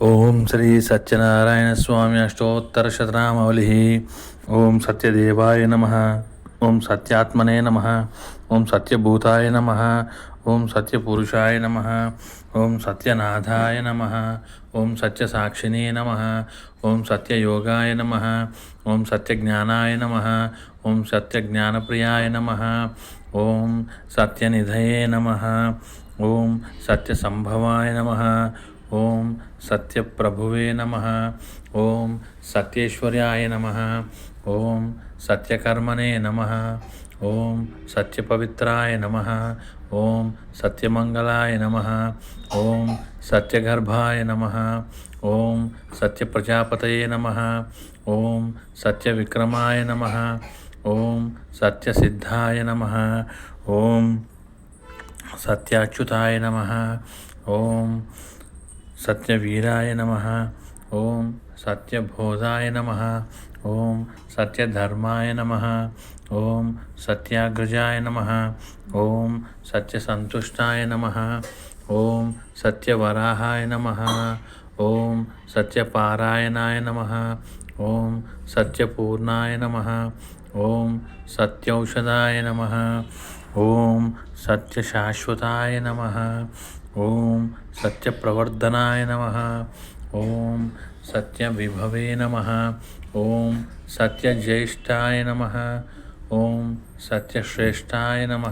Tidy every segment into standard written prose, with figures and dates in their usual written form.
ఓం శ్రీ సత్యనారాయణ స్వామి అష్టోత్తర శతనామావళి. ఓం సత్యదేవాయ నమ. ఓం సత్యాత్మనే నమ. ఓం సత్యభూతాయ నమ. ఓం సత్యపురుషాయ నమ. ఓం సత్యనాథాయ నమ. ఓం సత్యసాక్షినే నమ. ఓం సత్యయోగాయ నమ. ఓం సత్యజ్ఞానాయ నమ. ఓం సత్యజ్ఞానప్రియాయ నమ. ఓం సత్యనిధయే నమ. ఓం సత్యసంభవాయ నమ. ఓం సత్యప్రభువే నమ. ఓం సత్యేశ్వర్యాయ నమ. ఓం సత్యకర్మణే నమ. ఓం సత్యపవిత్రాయ నమ. ఓం సత్యమంగళాయ నమ. ఓం సత్యగర్భాయ నమ. ఓం సత్యప్రజాపతయే నమ. ఓం సత్యవిక్రమాయ నమ. ఓం సత్యసిద్ధాయ నమ. ఓం సత్యాచ్యుతాయ నమ. ఓం సత్యవీరాయ నమ. ఓం సత్యబోధాయ నమ. ఓం సత్యధర్మాయ నమ. ఓం సత్యాగ్రజాయ నమ. ఓం సత్యసంతుష్టాయ నమ. ఓం సత్యవరాహాయ నమ. ఓం సత్యపారాయణాయ నమ. ఓం సత్యపూర్ణాయ నమ. ఓం సత్యౌషధాయ నమ. ఓం సత్యశాశ్వతాయ నమ. ఓం సత్యప్రవర్ధనాయ నమ. ఓం సత్యవిభవే నమ. ఓం సత్యజ్యేష్ఠాయ నమ. ఓం సత్యశ్రేష్ఠాయ నమ.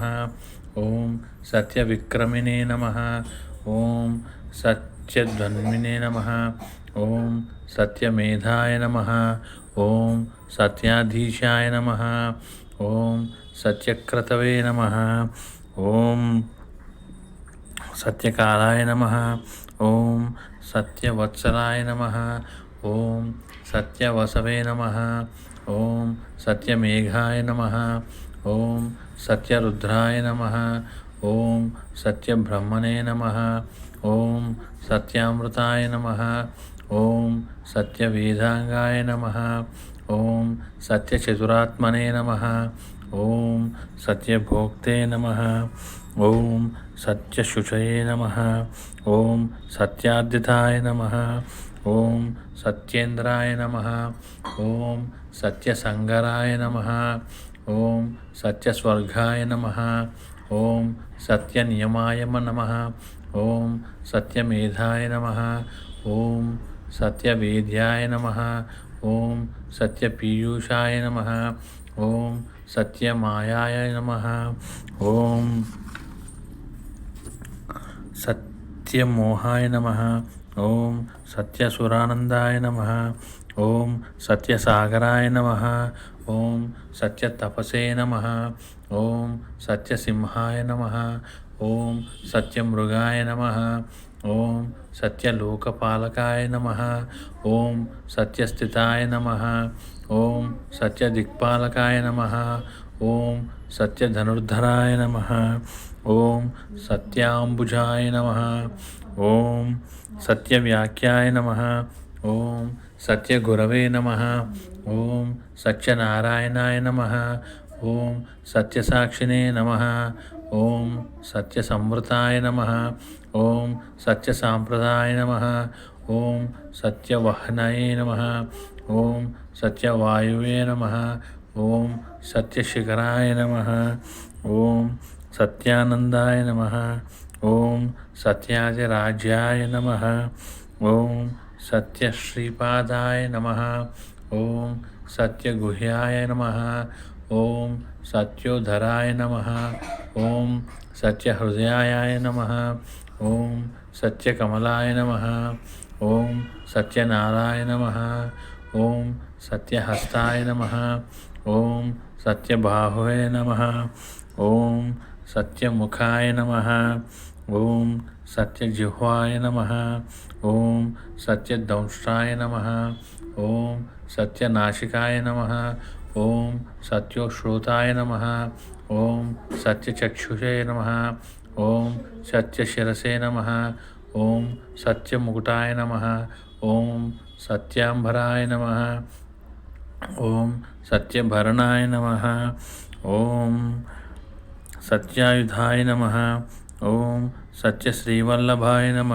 ఓం సత్యవిక్రమిణే నమ. ఓం సత్యధ్వన్మినే నమ. ఓం సత్యమేధాయ నమ. ఓం సత్యాధీశాయ నమ. ఓం సత్యక్రతవే నమ. ఓం సత్యకాలాయ నమ. ఓం సత్యవత్సలాయ నమ. ఓం సత్యవసవే నమ. ఓం సత్యమేఘాయ నమ. ఓం సత్యరుద్రాయ నమ. ఓం సత్యబ్రహ్మణే నమ. ఓం సత్యామృతాయ నమ. ఓం సత్యవేదాంగాయ నమ. ఓం సత్యచతురాత్మనే నమ. ఓం సత్యభోక్తే నమ. ఓం సత్యశుచయే నమ. ఓం సత్యాద్యతాయ నమ. ఓం సత్యేంద్రాయ నమ. ఓం సత్యసంగరాయ నమ. ఓం సత్యస్వర్గాయ నమ. ఓం సత్యనియమాయ నమ. ఓం సత్యమేధాయ నమ. ఓం సత్యవేద్యాయ నమ. ఓం సత్యపీయూషాయ నమ. ఓం సత్యమాయాయ నమ. ఓం సత్యమోహాయ నమ. ఓం సత్యసురానందాయ నమ. ఓం సత్యసాగరాయ నమ. ఓం సత్యతపసే నమ. ఓం సత్యసింహాయ నమ. ఓం సత్యమృగాయ నమ. ఓం సత్యలోకపాలకాయ నమ. ఓం సత్యస్థితాయ నమ. ఓం సత్యదిక్పాలకాయ నమ. ఓం సత్యధనుర్ధరాయ నమ. ఓం సత్యాంబుజాయ నమ. ఓం సత్యవ్యాఖ్యాయ నమ. ఓం సత్యగురవే నమ. ఓం సత్యనారాయణాయ నమ. ఓం సత్యసాక్షినే నమ. ఓం సత్యసంవృతాయ నమ. ఓం సత్యసాంప్రదాయ నమ. ఓం సత్యవహనయే నమ. ఓం సత్యవాయువే నమ. ఓం సత్యశిఖరాయ నమ. ఓం సత్యానందాయ నమ. ఓం సత్యాదిరాజ్యాయ నమ. ఓం సత్యశ్రీపాదాయ నమ. ఓం సత్యగుహ్యాయ నమ. ఓం సత్యోధరాయ నమ. ఓం సత్యహృదయాయ నమ. ఓం సత్యకమలాయ నమ. ఓం సత్యనారాయ నమ. ఓం సత్యహస్తాయ నమ. ఓం సత్యబాహవే నమ. ఓం సత్యముఖాయ నమ. ఓం సత్యజిహ్వాయ నమ. ఓం సత్యదంష్ట్రాయ నమ. ఓం సత్యనాశికాయ నమ. ఓం సత్యోశ్రోతాయ నమ. ఓం సత్యచక్షుషే నమ. ఓం సత్యశిరసే నమ. ఓం సత్యముకుటాయ నమ. ఓం సత్యాంబరాయ నమ. ఓం సత్యభరణాయ నమ. ఓం సత్యాయుధాయ నమ. ఓం సత్యశ్రీవల్లభాయ నమ.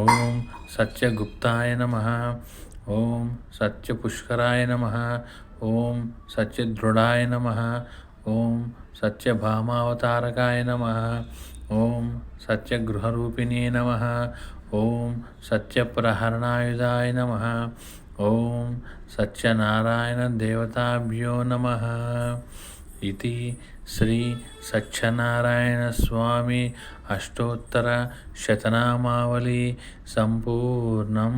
ఓం సత్యగుప్తాయ నమః. ఓం సత్యపుష్కరాయ నమః. ఓం సత్యదృఢాయ నమః. ఓం సత్యభామావతారకాయ నమః. ఓం సత్యగృహరూపిణే నమః. ఓం సత్యప్రహరణాయుధాయ నమః. ఓం సత్యనారాయణ దేవతాభ్యో నమః. ఇది శ్రీ సత్యనారాయణ స్వామి అష్టోత్తర శతనామావళి సంపూర్ణం.